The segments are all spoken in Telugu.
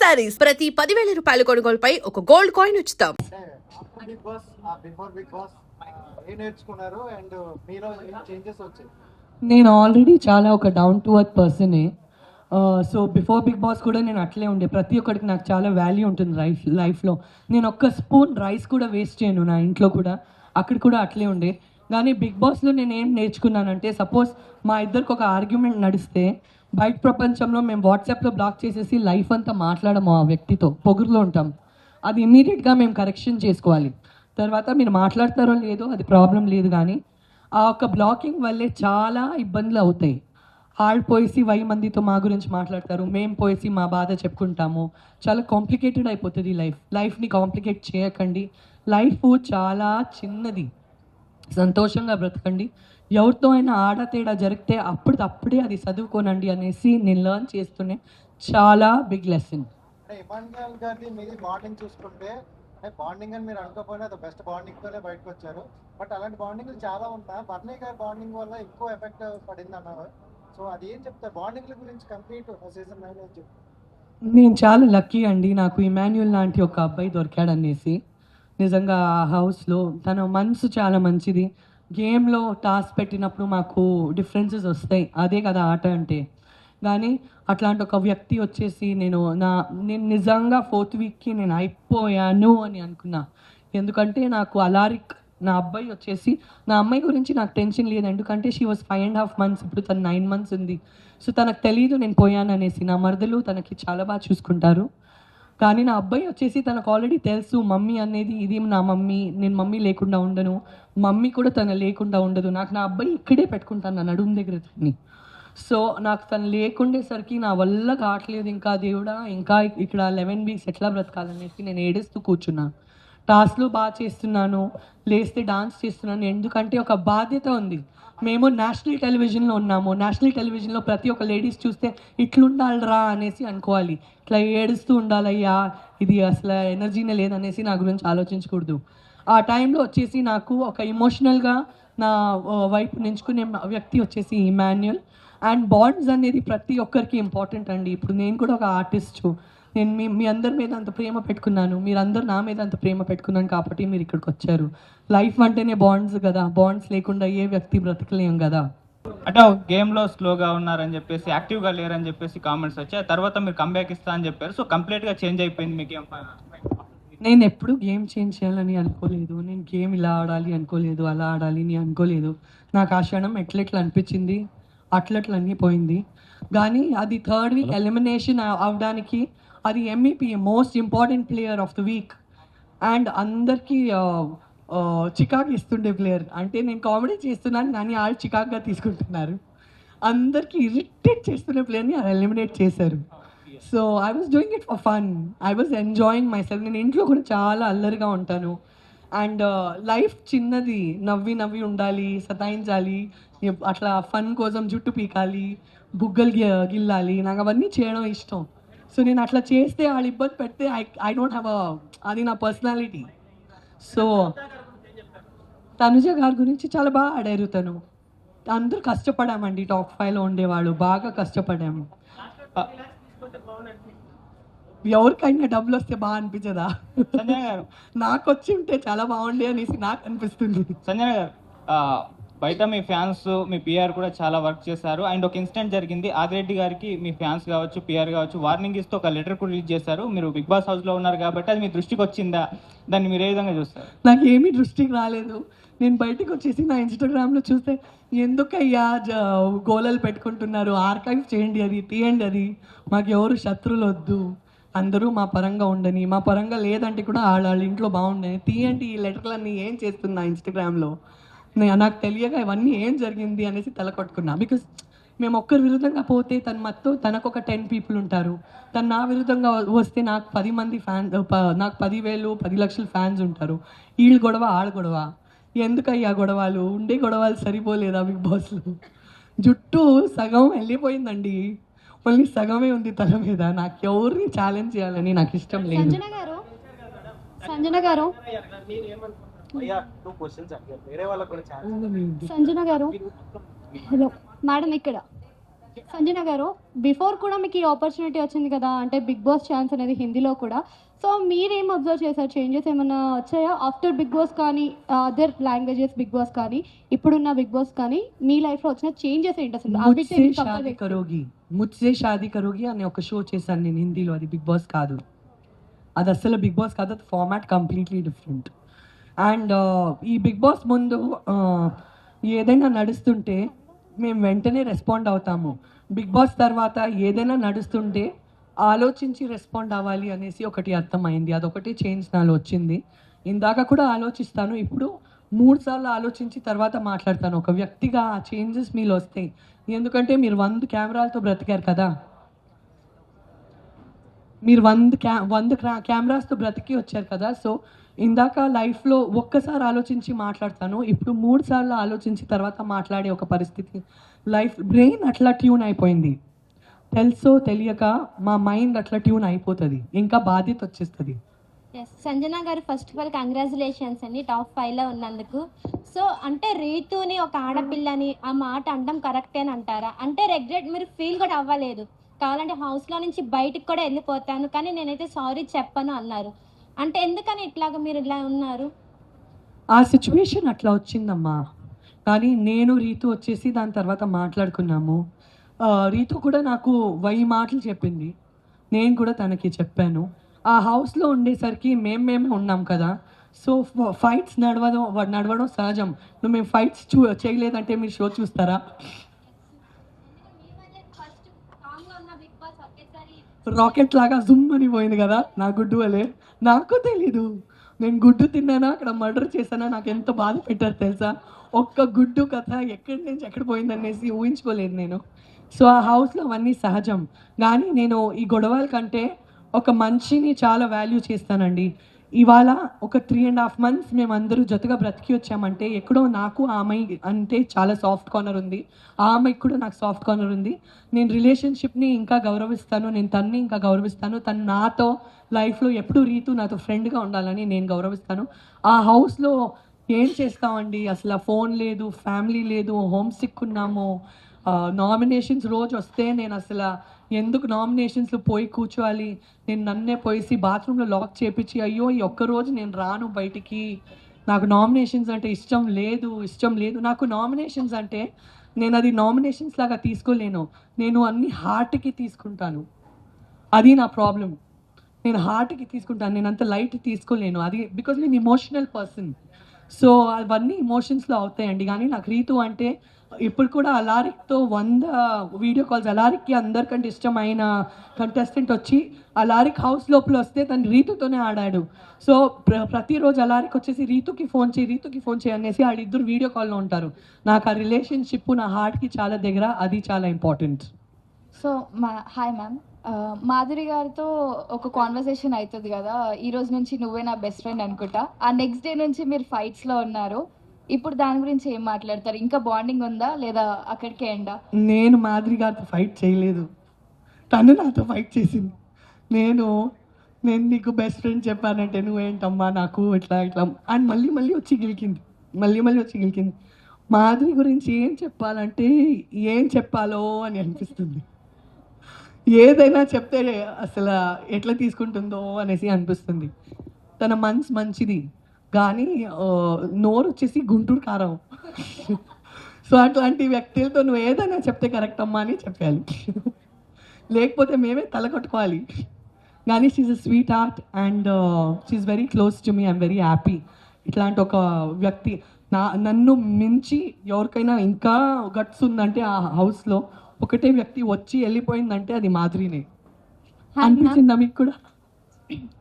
శారీస్ ప్రతి 10,000 రూపాయల కొనుగోలుపై ఒక గోల్డ్ కాయిన్ ఉచితం. నేను ఆల్రెడీ చాలా ఒక డౌన్ టు అర్త్ పర్సనే. సో బిఫోర్ బిగ్ బాస్ కూడా నేను అట్లే ఉండే. ప్రతి ఒక్కరికి నాకు చాలా వాల్యూ ఉంటుంది లైఫ్లో. నేను ఒక్క స్పూన్ రైస్ కూడా వేస్ట్ చేయను నా ఇంట్లో కూడా. అక్కడ కూడా అట్లే ఉండే. కానీ బిగ్ బాస్లో నేను ఏం నేర్చుకున్నానంటే, సపోజ్ మా ఇద్దరికి ఒక ఆర్గ్యుమెంట్ నడిస్తే బయట ప్రపంచంలో మేము వాట్సాప్లో బ్లాక్ చేసేసి లైఫ్ అంతా మాట్లాడము ఆ వ్యక్తితో, పొగురులో ఉంటాం. అది ఇమీడియట్గా మేము కరెక్షన్ చేసుకోవాలి. తర్వాత మీరు మాట్లాడతారో లేదో అది ప్రాబ్లం లేదు, కానీ ఆ ఒక్క బ్లాకింగ్ వల్లే చాలా ఇబ్బందులు అవుతాయి. వాళ్ళు పోయేసి 1000 మందితో మా గురించి మాట్లాడతారు, మేము పోయేసి మా బాధ చెప్పుకుంటాము. చాలా కాంప్లికేటెడ్ అయిపోతుంది లైఫ్ని కాంప్లికేట్ చేయకండి. లైఫ్ చాలా చిన్నది, సంతోషంగా బ్రతకండి. ఎవరితో అయినా ఆడతేడా జరిగితే అప్పుడే అది చదువుకోనండి అనేసి నేను లెర్న్ చేస్తూనే చాలా బిగ్ లెసన్. ఇమాన్యుయల్ గారిది మీది బాండింగ్ చూసుకుంటే, బాండింగ్ అని మీరు అనుకోకపోయినా అది బెస్ట్ బాండింగ్ తోనే బయటకు వచ్చారు. బట్ అలాంటి బాండింగ్ చాలా ఉంటాయి. బర్నీ గారి బాండింగ్ వల్ల ఎక్కువ ఎఫెక్ట్ పడింది అన్నారు. సో అది ఏం చెప్తారు బాండింగ్ల గురించి కంప్లీట్ సీజన్ 9 అని చెప్తారు? నేను చాలా లక్కీ అండి, నాకు ఇమాన్యుయల్ లాంటి ఒక అబ్బాయి దొరికాడనేసి. నిజంగా ఆ హౌస్లో తన మనసు చాలా మంచిది. గేమ్లో టాస్క్ పెట్టినప్పుడు మాకు డిఫరెన్సెస్ వస్తాయి, అదే కదా ఆట అంటే. కానీ అట్లాంటి ఒక వ్యక్తి వచ్చేసి నేను నిజంగా 4th వీక్కి నేను అయిపోయాను అని అనుకున్నా. ఎందుకంటే నాకు అలారిక్ నా అబ్బాయి వచ్చేసి, నా అమ్మాయి గురించి నాకు టెన్షన్ లేదు, ఎందుకంటే షీ వాజ్ 5.5 months, ఇప్పుడు తను 9 months ఉంది. సో తనకు తెలీదు నేను పోయాను అనేసి. నా మరదలు తనకి చాలా బాగా చూసుకుంటారు. కానీ నా అబ్బాయి వచ్చేసి తనకు ఆల్రెడీ తెలుసు, మమ్మీ అనేది ఇది నా మమ్మీ, నేను మమ్మీ లేకుండా ఉండను, మమ్మీ కూడా తను లేకుండా ఉండదు. నాకు నా అబ్బాయి ఇక్కడే పెట్టుకుంటాను, నా నడుము దగ్గర తన్ని. సో నాకు తను లేకుండేసరికి నా వల్ల కావట్లేదు, ఇంకా దేవుడా ఇంకా ఇక్కడ 11 weeks ఎట్లా బ్రతకాలనేసి నేను ఏడుస్తూ కూర్చున్నాను. టాస్క్లు బాగా చేస్తున్నాను, లేస్తే డాన్స్ చేస్తున్నాను, ఎందుకంటే ఒక బాధ్యత ఉంది. మేము నేషనల్ టెలివిజన్లో ఉన్నాము. నేషనల్ టెలివిజన్లో ప్రతి ఒక్క లేడీస్ చూస్తే ఇట్లుండాలిరా అనేసి అనుకోవాలి. ఇట్లా ఏడుస్తూ ఉండాలయ్యా, ఇది అసలు ఎనర్జీనే లేదనేసి నా గురించి ఆలోచించకూడదు. ఆ టైంలో వచ్చేసి నాకు ఒక ఎమోషనల్గా నా వైపు నించుకునే వ్యక్తి వచ్చేసి ఇమాన్యుయల్. అండ్ బాండ్స్ అనేది ప్రతి ఒక్కరికి ఇంపార్టెంట్ అండి. ఇప్పుడు నేను కూడా ఒక ఆర్టిస్టు. నేను మీ అందరి మీద అంత ప్రేమ పెట్టుకున్నాను, మీరందరూ నా మీద అంత ప్రేమ పెట్టుకున్నాను కాబట్టి మీరు ఇక్కడికి వచ్చారు. లైఫ్ అంటేనే బాండ్స్ కదా, బాండ్స్ లేకుండా ఏ వ్యక్తి బ్రతకలేం కదా. అంటే గేమ్లో స్లోగా ఉన్నారని చెప్పేసి, యాక్టివ్గా లేరని చెప్పేసి కామెంట్స్ వచ్చాయి. తర్వాత మీరు కంబ్యాక్ ఇస్తా అని చెప్పారు. సో కంప్లీట్గా చేంజ్ అయిపోయింది మీకు ఏం? నేను ఎప్పుడు గేమ్ చేంజ్ చేయాలని అనుకోలేదు. నేను గేమ్ ఇలా ఆడాలి అనుకోలేదు, అలా ఆడాలి అని అనుకోలేదు. నాకు ఆ క్షణం ఎట్లెట్లా అనిపించింది, అట్లట్లన్నీ పోయింది. కానీ అది 3rd week ఎలిమినేషన్ అవడానికి అది MEP, most important player of the week. And అందరికీ చికాకు ఇస్తుండే ప్లేయర్. అంటే నేను కామెడీ చేస్తున్నాను కానీ వాళ్ళు చికాకుగా తీసుకుంటున్నారు. అందరికీ ఇరిటేట్ చేస్తున్న ప్లేయర్ని ఎలిమినేట్ చేశారు. So I was doing it for fun, I was enjoying my self. నేను ఇంట్లో కూడా చాలా అల్లరిగా ఉంటాను. అండ్ లైఫ్ చిన్నది, నవ్వి ఉండాలి, సతాయించాలి, అట్లా ఫన్ కోసం జుట్టు పీకాలి, బుగ్గలు గిల్లాలి, నాకు అవన్నీ చేయడం ఇష్టం. సో నేను అట్లా చేస్తే వాళ్ళు ఇబ్బంది పెడితే ఐ డోంట్ హ్యావ్ అది నా పర్సనాలిటీ. సో తనుజ గారి గురించి చాలా బాగా ఆడారు. తను అందరూ కష్టపడామండి, టాప్ 5లో ఉండేవాళ్ళు బాగా కష్టపడాము. ఎవరికైనా డబ్బులు వస్తే బాగా అనిపించదా? సంజన గారు, నాకు వచ్చి ఉంటే చాలా బాగుండే అనేసి నాకు అనిపిస్తుంది. సంజన గారు, బయట మీ ఫ్యాన్స్, మీ PR కూడా చాలా వర్క్ చేశారు. అండ్ ఒక ఇన్సిడెంట్ జరిగింది, ఆదిరెడ్డి గారికి మీ ఫ్యాన్స్ కావచ్చు, PR కావచ్చు వార్నింగ్ ఇస్తూ ఒక లెటర్ కూడా రిలీజ్ చేశారు. మీరు బిగ్ బాస్ హౌస్లో ఉన్నారు కాబట్టి అది మీ దృష్టికి వచ్చిందా? దాన్ని మీరు ఏ విధంగా చూస్తారు? నాకు ఏమీ దృష్టికి రాలేదు. నేను బయటకు వచ్చేసి నా ఇన్స్టాగ్రామ్లో చూస్తే, ఎందుకయ్యా గోలలు పెట్టుకుంటున్నారు, ఆర్కైవ్ చేయండి, అది తీయండి, అది మాకు ఎవరు శత్రువులు వద్దు, అందరూ మా పరంగా ఉండని, మా పరంగా లేదంటే కూడా వాళ్ళ ఇంట్లో బాగుండని, తీయండి ఈ లెటర్లన్నీ. ఏం చేస్తున్నా ఇన్స్టాగ్రామ్లో నాకు తెలియక ఇవన్నీ ఏం జరిగింది అనేసి తల కొట్టుకున్నా. బికాస్ మేము ఒక్కరి విరుద్ధంగా పోతే తనకు ఒక 10 people ఉంటారు. తను నా విరుద్ధంగా వస్తే నాకు 10 మంది ఫ్యాన్స్, నాకు 10,000 10 లక్షల ఫ్యాన్స్ ఉంటారు. వీళ్ళు గొడవ ఆళ్ళ గొడవ, ఎందుకయ్యా గొడవలు? ఉండే గొడవలు సరిపోలేదా బిగ్ బాస్లో? జుట్టు సగం వెళ్ళిపోయిందండి, మళ్ళీ సగమే ఉంది తల మీద. నాకు ఎవరిని ఛాలెంజ్ చేయాలని నాకు ఇష్టం లేదు. సంజన గారు సంజన గారు హలో మేడం, ఇక్కడ సంజన గారు, బిఫోర్ కూడా మీకు ఈ ఆపర్చునిటీ వచ్చింది కదా, అంటే బిగ్ బాస్ ఛాన్స్ అనేది హిందీలో కూడా. సో మీరేం అబ్జర్వ్ చేశారు? చేంజెస్ ఏమైనా వచ్చాయా ఆఫ్టర్ బిగ్ బాస్ కానీ, అదర్ లాంగ్వేజెస్ బిగ్ బాస్ కానీ, ఇప్పుడున్న బిగ్ బాస్ కానీ, మీ లైఫ్లో వచ్చిన చేంజెస్ ఏంటి అసలు? ముజ్సే షాదీ కరోగి అనే ఒక షో చేశాను నేను హిందీలో. అది బిగ్ బాస్ కాదు, అది అసలు బిగ్ బాస్ కాదు, అది ఫార్మాట్ కంప్లీట్లీ డిఫరెంట్. అండ్ ఈ బిగ్ బాస్ ముందు ఏదైనా నడుస్తుంటే మేము వెంటనే రెస్పాండ్ అవుతాము. బిగ్ బాస్ తర్వాత ఏదైనా నడుస్తుంటే ఆలోచించి రెస్పాండ్ అవ్వాలి అనేసి ఒకటి అర్థమైంది. అదొకటి చేంజ్ నాలో వచ్చింది. ఇందాక కూడా ఆలోచిస్తాను, ఇప్పుడు 3 సార్లు ఆలోచించి తర్వాత మాట్లాడతాను. ఒక వ్యక్తిగా ఆ చేంజెస్ మీలో వస్తాయి. ఎందుకంటే మీరు 100 కెమెరాలతో బ్రతికారు కదా, మీరు 100 కెమెరాస్తో బ్రతికి వచ్చారు కదా. సో ఇందాక లైఫ్లో ఒక్కసారి ఆలోచించి మాట్లాడతాను, ఇప్పుడు 3 సార్లు ఆలోచించి తర్వాత మాట్లాడే ఒక పరిస్థితి. బ్రెయిన్ అట్లా ట్యూన్ అయిపోయింది. తెలుసో తెలియక మా మైండ్ అట్లా ట్యూన్ అయిపోతుంది, ఇంకా బాధ్యత వచ్చేస్తుంది. ఎస్, సంజన గారు, ఫస్ట్ ఆఫ్ ఆల్ కంగ్రాచులేషన్స్ అండి టాప్ 5లో ఉన్నందుకు. సో అంటే రీతుని ఒక ఆడపిల్లని ఆ మాట అనడం కరెక్టే అని అంటారా? అంటే రిగ్రెట్ మీరు ఫీల్ కూడా అవ్వలేదు, కావాలంటే హౌస్లో నుంచి బయటికి కూడా వెళ్ళిపోతాను కానీ నేనైతే సారీ చెప్పను అన్నారు. అంటే ఎందుకని ఇట్లాగా మీరు ఇలా ఉన్నారు? ఆ సిచ్యువేషన్ అట్లా వచ్చిందమ్మా. కానీ నేను రీతు వచ్చేసి దాని తర్వాత మాట్లాడుకున్నాము. రీతు కూడా నాకు 1000 మాటలు చెప్పింది, నేను కూడా తనకి చెప్పాను. ఆ హౌస్లో ఉండేసరికి మేమే ఉన్నాం కదా. సో ఫైట్స్ నడవడం సహజం. నువ్వు మేము ఫైట్స్ చేయలేదంటే మీరు షో చూస్తారా? రాకెట్ లాగా జుమ్ అని పోయింది కదా నా గుడ్డు వలే. నాకు తెలీదు నేను గుడ్డు తిన్నానా, అక్కడ మర్డర్ చేశానా, నాకు ఎంత బాధ పెట్టారు తెలుసా. ఒక్క గుడ్డు కథ ఎక్కడి నుంచి ఎక్కడ పోయిందనేసి ఊహించుకోలేదు నేను. సో ఆ హౌస్లో అవన్నీ సహజం. కానీ నేను ఈ గొడవల కంటే ఒక మనిషిని చాలా వాల్యూ చేస్తానండి. ఇవాళ ఒక 3.5 months మేము అందరూ జతగా బ్రతికి వచ్చామంటే ఎక్కడో నాకు ఆ అమ్మాయి అంటే చాలా సాఫ్ట్ కార్నర్ ఉంది, ఆ అమ్మాయికి కూడా నాకు సాఫ్ట్ కార్నర్ ఉంది. నేను రిలేషన్షిప్ని ఇంకా గౌరవిస్తాను, నేను తన్ని ఇంకా గౌరవిస్తాను. తను నాతో లైఫ్లో ఎప్పుడూ రీతు నాతో ఫ్రెండ్గా ఉండాలని నేను గౌరవిస్తాను. ఆ హౌస్లో ఏం చేస్తామండి, అసలు ఫోన్ లేదు, ఫ్యామిలీ లేదు, హోమ్ సిక్ ఉన్నాము. నామినేషన్స్ రోజు వస్తే నేను అసలు ఎందుకు నామినేషన్స్లో పోయి కూర్చోవాలి, నేను నన్నే పోయేసి బాత్రూంలో లాక్ చేపించి అయ్యో ఈ ఒక్కరోజు నేను రాను బయటికి, నాకు నామినేషన్స్ అంటే ఇష్టం లేదు. నాకు నామినేషన్స్ అంటే నేను అది నామినేషన్స్ లాగా తీసుకోలేను, నేను అన్ని హార్ట్కి తీసుకుంటాను. అది నా ప్రాబ్లం, నేను హార్ట్కి తీసుకుంటాను, నేను అంత లైట్ తీసుకోలేను. అది బికాజ్ నేను ఇమోషనల్ పర్సన్. సో అవన్నీ ఇమోషన్స్లో అవుతాయండి. కానీ నాకు రీతు అంటే ఇప్పుడు కూడా అలారిక్తో 100 వీడియో కాల్స్, అలారిక్కి అందరికంటే ఇష్టమైన కంటెస్టెంట్ వచ్చి అలారిక్ హౌస్ లోపల వస్తే తను రీతుతోనే ఆడాడు. సో ప్రతిరోజు అలారిక్ వచ్చేసి రీతుకి ఫోన్ చేయి అనేసి వాళ్ళిద్దరు వీడియో కాల్లో ఉంటారు. నాకు ఆ రిలేషన్షిప్ నా హార్ట్కి చాలా దగ్గర, అది చాలా important. So hi ma'am, Madhuri గారితో ఒక కాన్వర్సేషన్ అవుతుంది కదా, ఈ రోజు నుంచి నువ్వే నా బెస్ట్ ఫ్రెండ్ అనుకుంటా. ఆ నెక్స్ట్ డే నుంచి మీరు ఫైట్స్లో ఉన్నారు, ఇప్పుడు దాని గురించి ఏం మాట్లాడతారు? ఇంకా బాండింగ్ ఉందా లేదా అక్కడికే ఎండా? నేను మాధురి గారితో ఫైట్ చేయలేదు, తను నాతో ఫైట్ చేసింది. నేను నీకు బెస్ట్ ఫ్రెండ్ చెప్పానంటే నువ్వేంటమ్మా నాకు ఇట్లా అని మళ్ళీ వచ్చి గెలికింది. మాధురి గురించి ఏం చెప్పాలంటే ఏం చెప్పాలో అని అనిపిస్తుంది. ఏదైనా చెప్తే అసలు ఎట్లా తీసుకుంటుందో అనేసి అనిపిస్తుంది. తన మనసు మంచిది కానీ నోరు వచ్చేసి గుంటూరు కారం. సో అట్లాంటి వ్యక్తులతో నువ్వు ఏదైనా చెప్తే కరెక్ట్ అమ్మా అని చెప్పాలి, లేకపోతే మేమే తల కొట్టుకోవాలి. కానీ she's a sweetheart and she's very close to me. I'm very happy ఇట్లాంటి ఒక వ్యక్తి నన్ను మించి ఎవరికైనా ఇంకా గట్స్ ఉందంటే ఆ హౌస్లో ఒకటే వ్యక్తి వచ్చి వెళ్ళిపోయిందంటే అది మాధురినే. అనిపించిందా మీకు కూడా?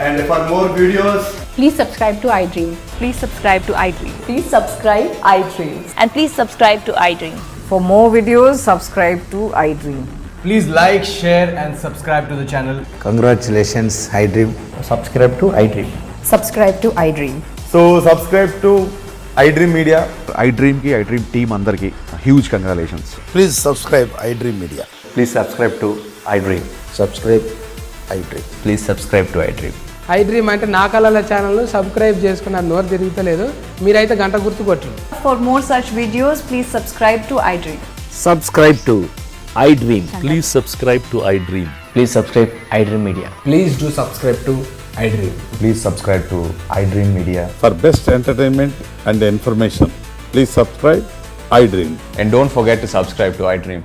And for more videos, Please subscribe to iDream. Please subscribe to iDream. Please subscribe iDream. And please subscribe to iDream. For more videos, subscribe to iDream. please like, share and subscribe to the channel. Congratulations, iDream. Subscribe to iDream. Subscribe to iDream. So subscribe to iDream Media. iDream ki iDream team andarki huge congratulations. Please subscribe iDream Media. Please subscribe to iDream. Subscribe iDream. Please subscribe to iDream. iDream అంటే నా కళల ఛానల్ను సబ్స్క్రైబ్ చేసుకున్న నోరు తిరుగుతలేదు, మీరైతే గంట గుర్తు కొట్టండి. For more such videos, please subscribe to iDream. Subscribe to iDream. Please subscribe to iDream. Please subscribe iDream Media. Please do subscribe to iDream. Please subscribe to iDream Media. For best entertainment and information, please subscribe iDream. And don't forget to subscribe to iDream.